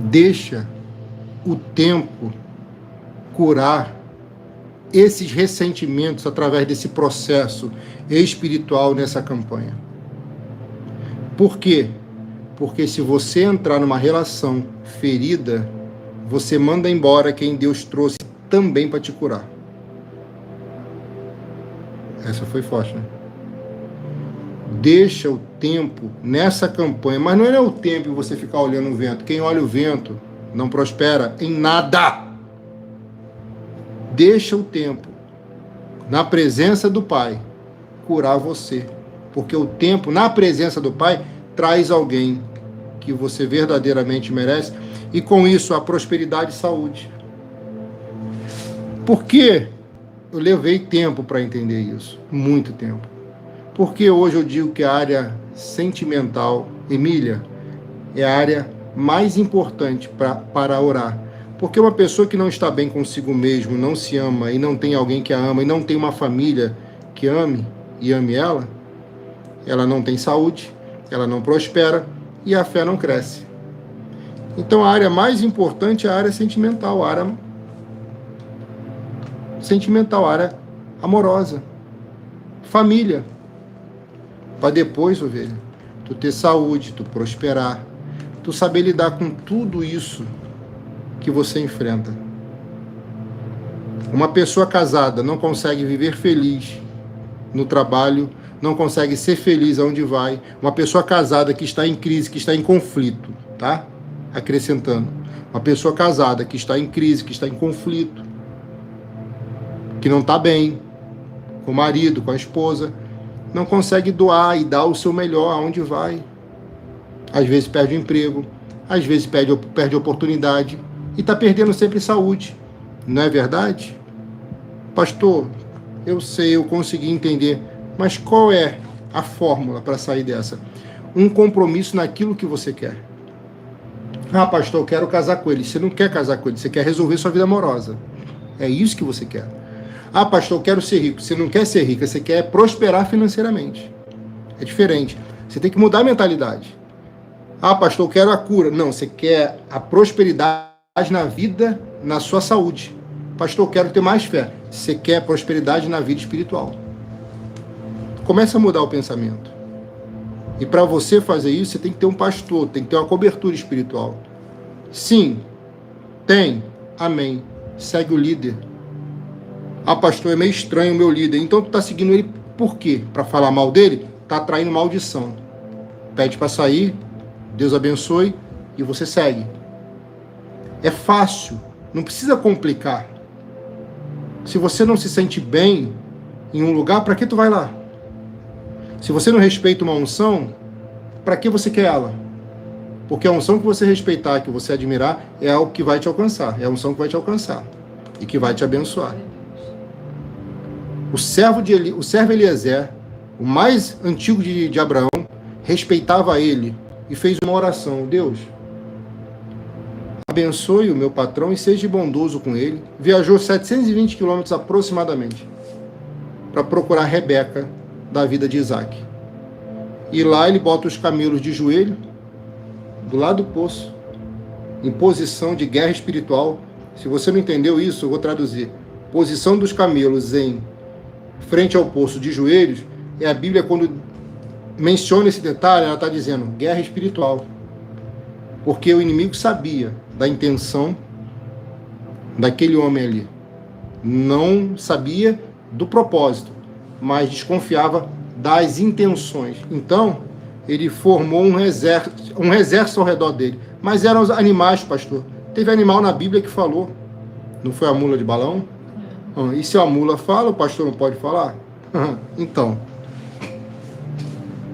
Deixa o tempo curar esses ressentimentos através desse processo espiritual nessa campanha. Por quê? Porque se você entrar numa relação ferida, você manda embora quem Deus trouxe também para te curar. Essa foi forte, né? Deixa o tempo nessa campanha, mas não é o tempo de você ficar olhando o vento. Quem olha o vento não prospera em nada. Deixa o tempo, na presença do Pai, curar você. Porque o tempo, na presença do Pai, traz alguém que você verdadeiramente merece. E com isso, a prosperidade e saúde. Por que eu levei tempo para entender isso? Muito tempo. Porque hoje eu digo que a área sentimental, Emília, é a área mais importante para orar. Porque uma pessoa que não está bem consigo mesmo, não se ama e não tem alguém que a ama e não tem uma família que ame e ame ela não tem saúde, ela não prospera e a fé não cresce. Então a área mais importante é a área sentimental, a área amorosa, família. Para depois, ovelha, tu ter saúde, tu prosperar, tu saber lidar com tudo isso que você enfrenta. Uma pessoa casada não consegue viver feliz no trabalho, não consegue ser feliz aonde vai. Uma pessoa casada que está em crise, que está em conflito, tá? Acrescentando. Uma pessoa casada que está em crise, que está em conflito, que não está bem com o marido, com a esposa, não consegue doar e dar o seu melhor aonde vai. Às vezes perde o emprego, às vezes perde oportunidade e está perdendo sempre saúde. Não é verdade? Pastor, eu sei, eu consegui entender, mas qual é a fórmula para sair dessa? Um compromisso naquilo que você quer. Ah, pastor, eu quero casar com ele. Você não quer casar com ele, você quer resolver sua vida amorosa. É isso que você quer. Ah, pastor, eu quero ser rico. Você não quer ser rica, você quer prosperar financeiramente. É diferente. Você tem que mudar a mentalidade. Ah, pastor, eu quero a cura. Não, você quer a prosperidade na vida, na sua saúde. Pastor, eu quero ter mais fé. Você quer prosperidade na vida espiritual. Começa a mudar o pensamento. E para você fazer isso, você tem que ter um pastor, tem que ter uma cobertura espiritual. Sim, tem. Amém. Segue o líder. Ah, pastor, é meio estranho o meu líder. Então tu está seguindo ele por quê? Para falar mal dele? Está atraindo maldição. Pede para sair, Deus abençoe e você segue. É fácil, não precisa complicar. Se você não se sente bem em um lugar, para que tu vai lá? Se você não respeita uma unção, para que você quer ela? Porque a unção que você respeitar, que você admirar, é algo que vai te alcançar. É a unção que vai te alcançar e que vai te abençoar. O servo Eliezer, o mais antigo de Abraão, respeitava ele e fez uma oração. Deus, abençoe o meu patrão e seja bondoso com ele. Viajou 720 quilômetros aproximadamente para procurar Rebeca da vida de Isaac. E lá ele bota os camelos de joelho do lado do poço, em posição de guerra espiritual. Se você não entendeu isso, eu vou traduzir. Posição dos camelos em frente ao poço de joelhos, é a Bíblia quando menciona esse detalhe, ela está dizendo guerra espiritual. Porque o inimigo sabia da intenção daquele homem ali. Não sabia do propósito, mas desconfiava das intenções. Então, ele formou um exército ao redor dele. Mas eram os animais, pastor. Teve animal na Bíblia que falou. Não foi a mula de Balaão? E se a mula fala, o pastor não pode falar? Então.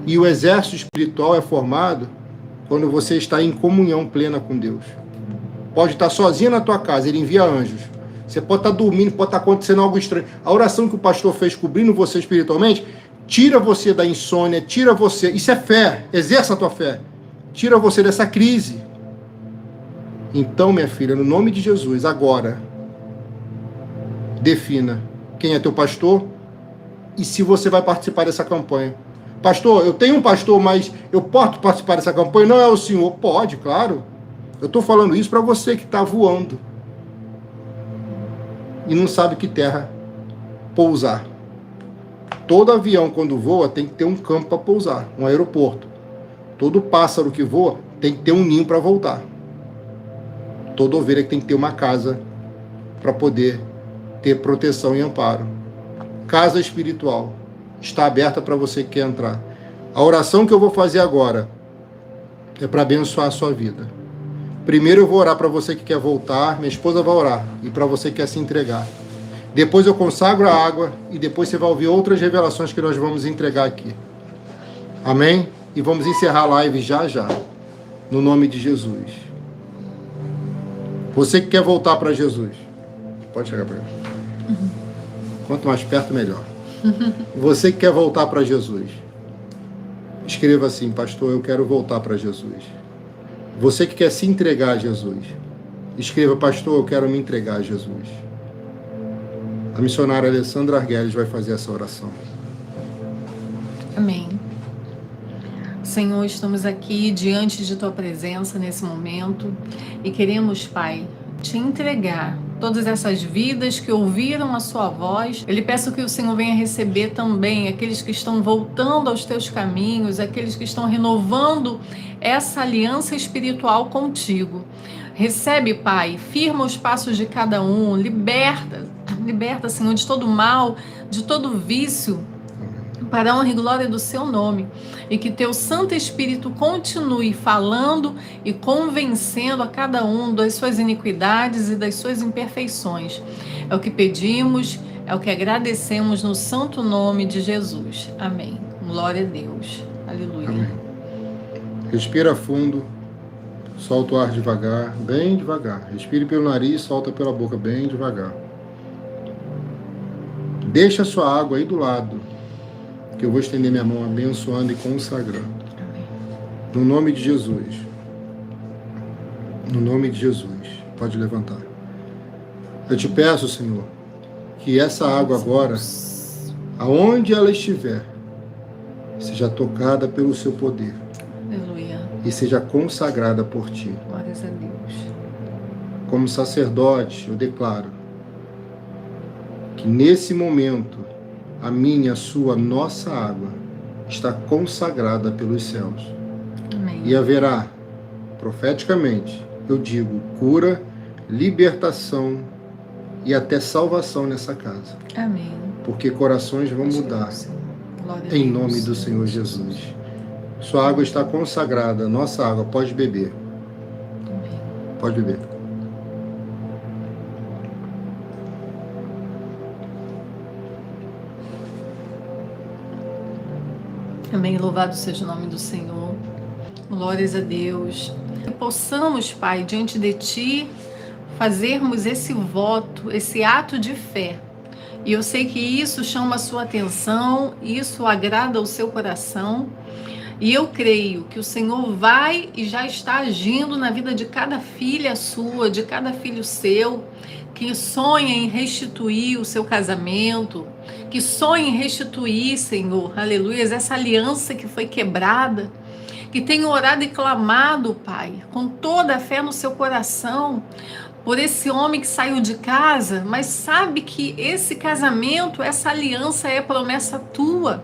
E o exército espiritual é formado quando você está em comunhão plena com Deus. Pode estar sozinho na tua casa, ele envia anjos. Você pode estar dormindo, pode estar acontecendo algo estranho. A oração que o pastor fez cobrindo você espiritualmente, tira você da insônia, tira você... Isso é fé, exerça a tua fé. Tira você dessa crise. Então, minha filha, no nome de Jesus, agora, defina quem é teu pastor e se você vai participar dessa campanha. Pastor, eu tenho um pastor, mas eu posso participar dessa campanha? Não é o senhor? Pode, claro. Eu estou falando isso para você que está voando e não sabe que terra pousar. Todo avião, quando voa, tem que ter um campo para pousar, um aeroporto. Todo pássaro que voa tem que ter um ninho para voltar. Toda ovelha tem que ter uma casa para poder ter proteção e amparo. Casa espiritual está aberta para você que quer entrar. A oração que eu vou fazer agora é para abençoar a sua vida. Primeiro eu vou orar para você que quer voltar, minha esposa vai orar, e para você que quer se entregar. Depois eu consagro a água e depois você vai ouvir outras revelações que nós vamos entregar aqui. Amém? E vamos encerrar a live já já, no nome de Jesus. Você que quer voltar para Jesus, pode chegar para ele. Quanto mais perto, melhor. Você que quer voltar para Jesus, escreva assim: pastor, eu quero voltar para Jesus. Você que quer se entregar a Jesus, escreva: pastor, eu quero me entregar a Jesus. A missionária Alessandra Arguelles vai fazer essa oração. Amém. Senhor, estamos aqui diante de Tua presença nesse momento e queremos, Pai, Te entregar todas essas vidas que ouviram a Sua voz. Eu lhe peço que o Senhor venha receber também aqueles que estão voltando aos Teus caminhos, aqueles que estão renovando essa aliança espiritual contigo. Recebe, Pai, firma os passos de cada um, liberta, Senhor, de todo mal, de todo vício, para a honra e glória do Seu nome, e que Teu Santo Espírito continue falando e convencendo a cada um das suas iniquidades e das suas imperfeições. É o que pedimos, é o que agradecemos no santo nome de Jesus. Amém. Glória a Deus. Aleluia. Amém. Respira fundo, solta o ar devagar, bem devagar. Respire pelo nariz, solta pela boca bem devagar. Deixa a sua água aí do lado, que eu vou estender minha mão abençoando e consagrando. Amém. No nome de Jesus. No nome de Jesus. Pode levantar. Eu te peço, Senhor, que essa água agora, aonde ela estiver, seja tocada pelo seu poder. Aleluia. E seja consagrada por ti. Glórias a Deus. Como sacerdote, eu declaro que nesse momento a minha, a sua, nossa água está consagrada pelos céus. Amém. E haverá, profeticamente, eu digo, cura, libertação e até salvação nessa casa. Amém. Porque corações vão mudar em nome do Senhor Jesus. Sua água está consagrada, nossa água, pode beber. Amém. Pode beber. Amém. Louvado seja o nome do Senhor. Glórias a Deus. Que possamos, Pai, diante de Ti, fazermos esse voto, esse ato de fé. E eu sei que isso chama a sua atenção, isso agrada o seu coração. E eu creio que o Senhor vai e já está agindo na vida de cada filha sua, de cada filho seu, que sonha em restituir o seu casamento, que sonha em restituir, Senhor, aleluia, essa aliança que foi quebrada, que tem orado e clamado, Pai, com toda a fé no seu coração, por esse homem que saiu de casa, mas sabe que esse casamento, essa aliança é promessa tua.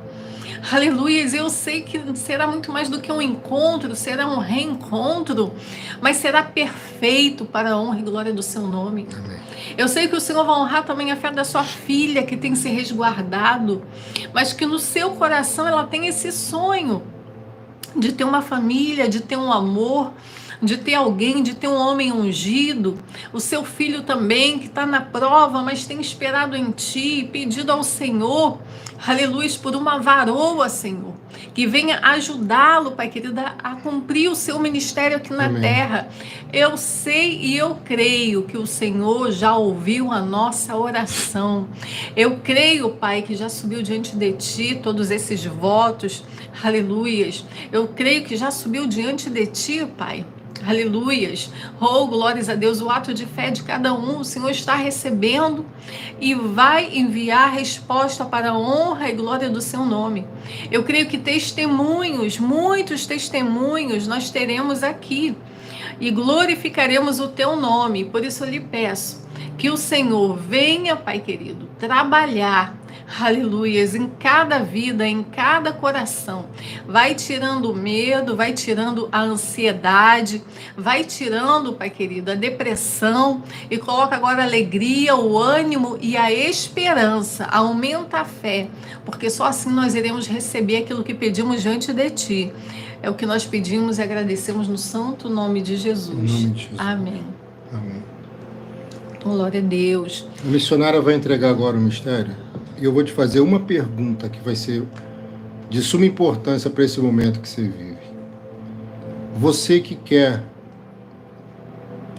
Aleluia, eu sei que será muito mais do que um encontro, será um reencontro, mas será perfeito para a honra e glória do seu nome. Amém. Eu sei que o Senhor vai honrar também a fé da sua filha, que tem se resguardado, mas que no seu coração ela tem esse sonho de ter uma família, de ter um amor, de ter alguém, de ter um homem ungido. O seu filho também, que está na prova, mas tem esperado em ti, pedido ao Senhor, aleluia, por uma varoa, Senhor, que venha ajudá-lo, Pai querido, a cumprir o seu ministério aqui na Amém. terra. Eu sei e eu creio que o Senhor já ouviu a nossa oração. Eu creio, Pai, que já subiu diante de ti todos esses votos, aleluias. Eu creio que já subiu diante de ti, Pai. Aleluias, oh glórias a Deus, o ato de fé de cada um, o Senhor está recebendo e vai enviar resposta para a honra e glória do seu nome. Eu creio que testemunhos, muitos testemunhos nós teremos aqui e glorificaremos o teu nome. Por isso eu lhe peço que o Senhor venha, Pai querido, trabalhar, aleluias, em cada vida, em cada coração. Vai tirando o medo, vai tirando a ansiedade, vai tirando, Pai querido, a depressão e coloca agora a alegria, o ânimo e a esperança. Aumenta a fé, porque só assim nós iremos receber aquilo que pedimos diante de Ti. É o que nós pedimos e agradecemos no santo nome de Jesus. Em nome de Jesus. Amém. Amém. Glória a Deus. A missionária vai entregar agora o mistério e eu vou te fazer uma pergunta que vai ser de suma importância para esse momento que você vive. Você que quer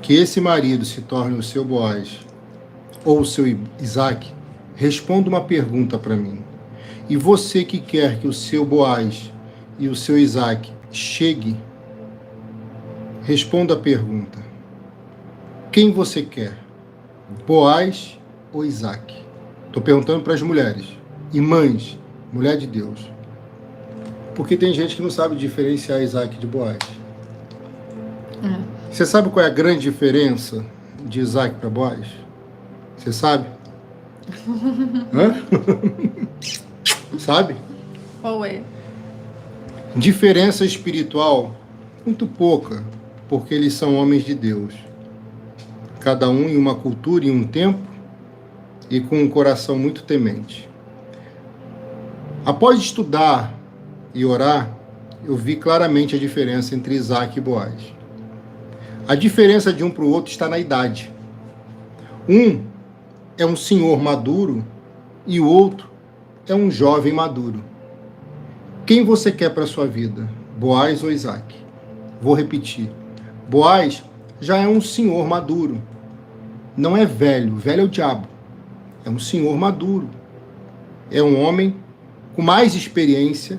que esse marido se torne o seu Boaz ou o seu Isaac, responda uma pergunta para mim. E você que quer que o seu Boaz e o seu Isaac chegue, responda a pergunta. Quem você quer? Boaz ou Isaac? Estou perguntando para as mulheres. E mães, mulher de Deus. Porque tem gente que não sabe diferenciar Isaac de Boaz. Você sabe qual é a grande diferença de Isaac para Boaz? Você sabe? Hã? Sabe? Qual é? Diferença espiritual, muito pouca, porque eles são homens de Deus. Cada um em uma cultura, em um tempo, e com um coração muito temente. Após estudar e orar, eu vi claramente a diferença entre Isaac e Boaz. A diferença de um para o outro está na idade. Um é um senhor maduro e o outro é um jovem maduro. Quem você quer para a sua vida? Boaz ou Isaac? Vou repetir. Boaz já é um senhor maduro. Não é velho. Velho é o diabo. É um senhor maduro. É um homem com mais experiência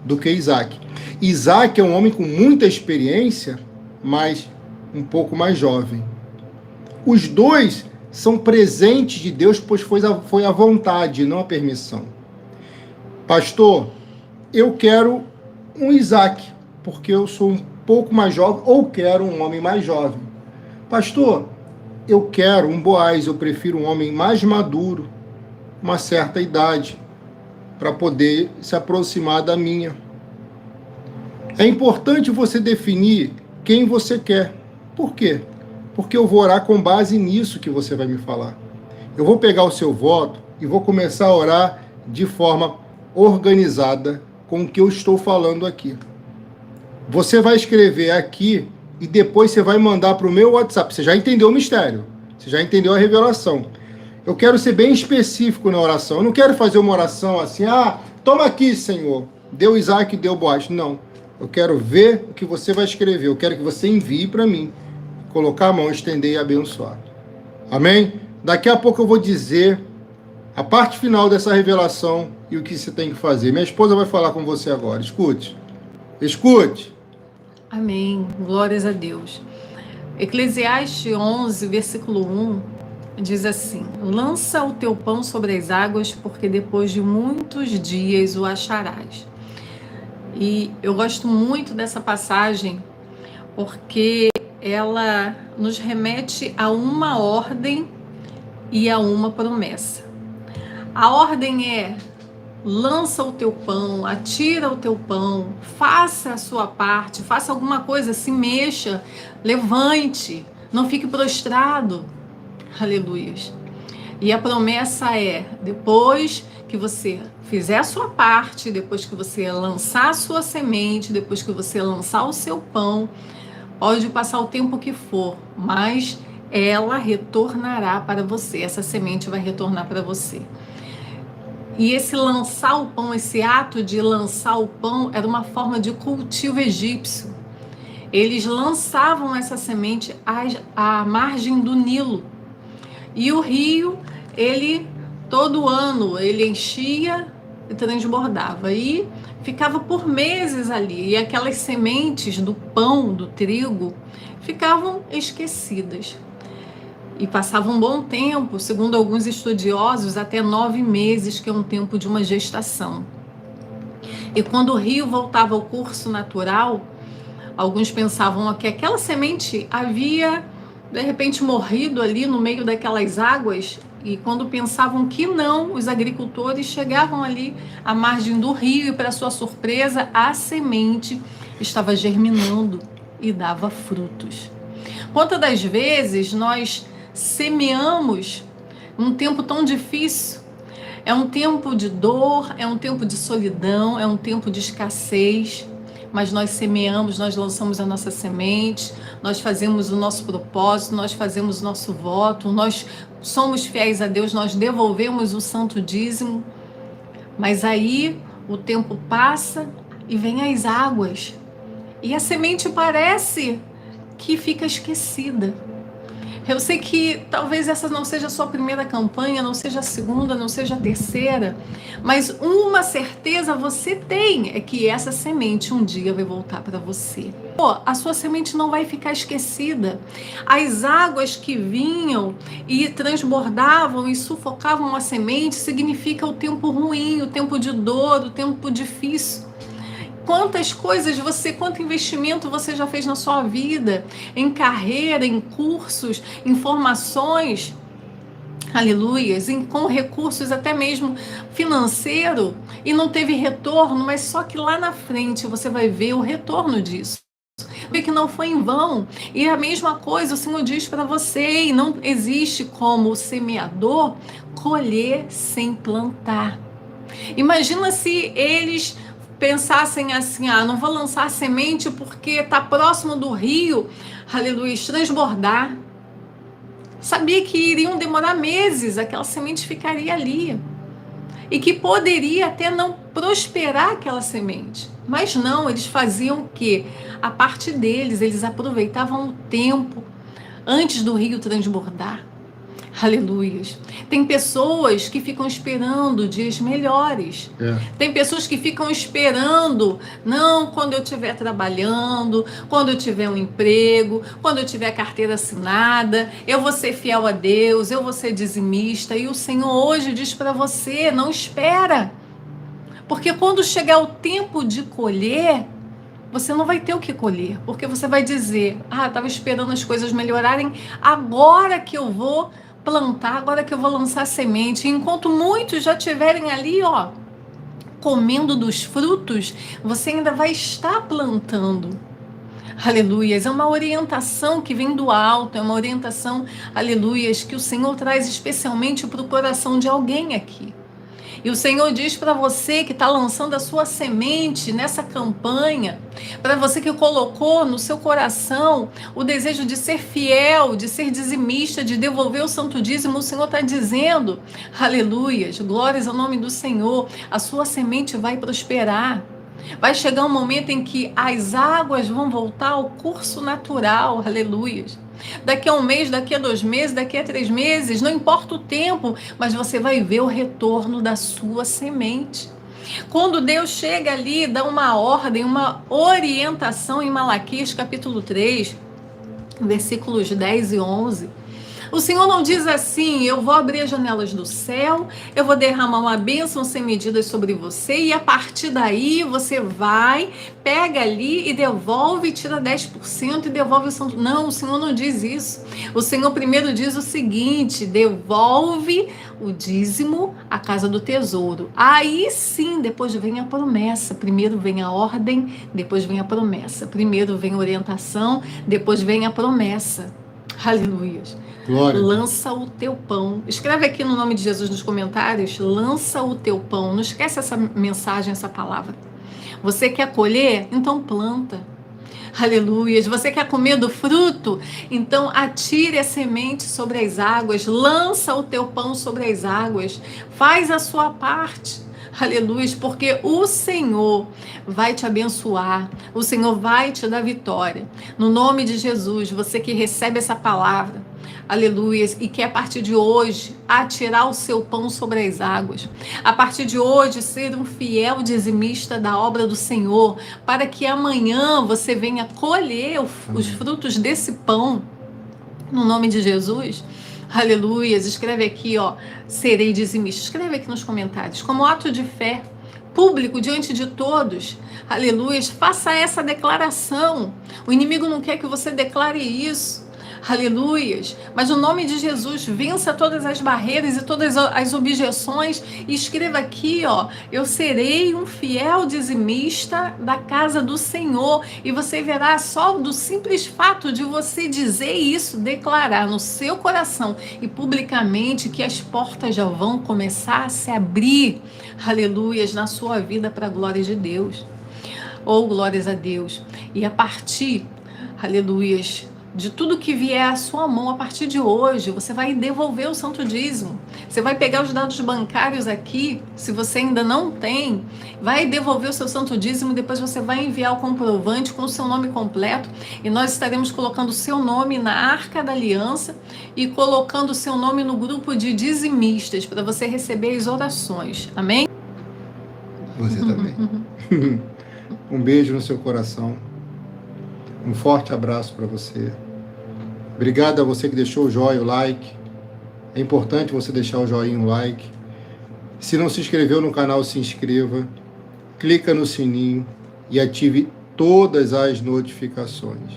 do que Isaac. Isaac é um homem com muita experiência, mas um pouco mais jovem. Os dois são presentes de Deus, pois foi a vontade, não a permissão. Pastor, eu quero um Isaac, porque eu sou um pouco mais jovem, ou quero um homem mais jovem. Pastor, eu quero um Boaz, eu prefiro um homem mais maduro, uma certa idade, para poder se aproximar da minha. É importante você definir quem você quer. Por quê? Porque eu vou orar com base nisso que você vai me falar. Eu vou pegar o seu voto e vou começar a orar de forma organizada com o que eu estou falando aqui. Você vai escrever aqui e depois você vai mandar para o meu WhatsApp. Você já entendeu o mistério, você já entendeu a revelação. Eu quero ser bem específico na oração. Eu não quero fazer uma oração assim, toma aqui, Senhor, deu Isaac, deu Boaz. Não, eu quero ver o que você vai escrever. Eu quero que você envie para mim, colocar a mão, estender e abençoar. Amém? Daqui a pouco eu vou dizer a parte final dessa revelação e o que você tem que fazer. Minha esposa vai falar com você agora. Escute. Escute. Amém. Glórias a Deus. Eclesiastes 11, versículo 1, diz assim: lança o teu pão sobre as águas, porque depois de muitos dias o acharás. E eu gosto muito dessa passagem, porque ela nos remete a uma ordem e a uma promessa. A ordem é: lança o teu pão, atira o teu pão, faça a sua parte, faça alguma coisa, se mexa, levante, não fique prostrado. Aleluias. E a promessa é: depois que você fizer a sua parte, depois que você lançar a sua semente, depois que você lançar o seu pão, pode passar o tempo que for, mas ela retornará para você, essa semente vai retornar para você. E esse lançar o pão, esse ato de lançar o pão, era uma forma de cultivo egípcio. Eles lançavam essa semente à margem do Nilo. E o rio, ele, todo ano, ele enchia e transbordava. E ficava por meses ali. E aquelas sementes do pão, do trigo, ficavam esquecidas. E passava um bom tempo, segundo alguns estudiosos, até 9 meses, que é um tempo de uma gestação. E quando o rio voltava ao curso natural, alguns pensavam que aquela semente havia, de repente, morrido ali no meio daquelas águas. E quando pensavam que não, os agricultores chegavam ali à margem do rio e, para sua surpresa, a semente estava germinando e dava frutos. Quantas das vezes nós semeamos um tempo tão difícil? É um tempo de dor, é um tempo de solidão, é um tempo de escassez, mas nós semeamos, nós lançamos a nossa semente, nós fazemos o nosso propósito, nós fazemos o nosso voto, nós somos fiéis a Deus, nós devolvemos o santo dízimo, mas aí o tempo passa e vem as águas, e a semente parece que fica esquecida. Eu sei que talvez essa não seja a sua primeira campanha, não seja a segunda, não seja a terceira, mas uma certeza você tem, é que essa semente um dia vai voltar para você. A sua semente não vai ficar esquecida. As águas que vinham e transbordavam e sufocavam a semente significa o tempo ruim, o tempo de dor, o tempo difícil. Quantas coisas quanto investimento você já fez na sua vida, em carreira, em cursos, em formações, aleluias, com recursos até mesmo financeiro, e não teve retorno, mas só que lá na frente você vai ver o retorno disso. Ver que não foi em vão. E a mesma coisa o Senhor diz para você, e não existe como o semeador colher sem plantar. Imagina se eles pensassem assim: não vou lançar a semente porque está próximo do rio, aleluia, transbordar. Sabia que iriam demorar meses, aquela semente ficaria ali. E que poderia até não prosperar aquela semente. Mas não, eles faziam o quê? A parte deles, eles aproveitavam o tempo antes do rio transbordar. Aleluias. Tem pessoas que ficam esperando dias melhores. Tem pessoas que ficam esperando, não, quando eu estiver trabalhando, quando eu tiver um emprego, quando eu tiver carteira assinada, eu vou ser fiel a Deus, eu vou ser dizimista. E o Senhor hoje diz para você: não espera. Porque quando chegar o tempo de colher, você não vai ter o que colher, porque você vai dizer: ah, estava esperando as coisas melhorarem, agora que eu vou plantar, agora que eu vou lançar semente. E enquanto muitos já estiverem ali, ó, comendo dos frutos, você ainda vai estar plantando. Aleluias, é uma orientação que vem do alto, é uma orientação, aleluias, que o Senhor traz especialmente para o coração de alguém aqui. E o Senhor diz para você que está lançando a sua semente nessa campanha, para você que colocou no seu coração o desejo de ser fiel, de ser dizimista, de devolver o santo dízimo, o Senhor está dizendo, aleluias, glórias ao nome do Senhor, a sua semente vai prosperar. Vai chegar um momento em que as águas vão voltar ao curso natural, aleluias. Daqui a um mês, daqui a 2 meses, daqui a 3 meses, não importa o tempo, mas você vai ver o retorno da sua semente. Quando Deus chega ali, dá uma ordem, uma orientação em Malaquias capítulo 3, versículos 10 e 11, o Senhor não diz assim: eu vou abrir as janelas do céu, eu vou derramar uma bênção sem medidas sobre você e a partir daí você vai, pega ali e devolve, tira 10% e devolve o santo. Não, o Senhor não diz isso. O Senhor primeiro diz o seguinte: devolve o dízimo à casa do tesouro. Aí sim, depois vem a promessa. Primeiro vem a ordem, depois vem a promessa. Primeiro vem a orientação, depois vem a promessa. Aleluias. Glória. Lança o teu pão. Escreve aqui no nome de Jesus nos comentários: lança o teu pão. Não esquece essa mensagem, essa palavra. Você quer colher? Então planta. Aleluias. Você quer comer do fruto? Então atire a semente sobre as águas. Lança o teu pão sobre as águas. Faz a sua parte. Aleluia, porque o Senhor vai te abençoar, o Senhor vai te dar vitória. No nome de Jesus, você que recebe essa palavra, aleluia, e quer a partir de hoje atirar o seu pão sobre as águas, a partir de hoje ser um fiel dizimista da obra do Senhor, para que amanhã você venha colher os frutos desse pão, no nome de Jesus. Aleluias, escreve aqui, ó, serei dizimista. Escreve aqui nos comentários, como ato de fé público diante de todos. Aleluias, faça essa declaração. O inimigo não quer que você declare isso. Aleluias, mas no nome de Jesus, vença todas as barreiras e todas as objeções e escreva aqui, ó: eu serei um fiel dizimista da casa do Senhor. E você verá só do simples fato de você dizer isso, declarar no seu coração e publicamente, que as portas já vão começar a se abrir, aleluias, na sua vida para a glória de Deus. Oh, glórias a Deus. E a partir, aleluias, de tudo que vier à sua mão, a partir de hoje, você vai devolver o santo dízimo. Você vai pegar os dados bancários aqui, se você ainda não tem, vai devolver o seu santo dízimo, depois você vai enviar o comprovante com o seu nome completo, e nós estaremos colocando o seu nome na Arca da Aliança e colocando o seu nome no grupo de dizimistas, para você receber as orações. Amém? Você também. Um beijo no seu coração. Um forte abraço para você. Obrigado a você que deixou o joinha, o like. É importante você deixar o joinha, o like. Se não se inscreveu no canal, se inscreva. Clica no sininho e ative todas as notificações.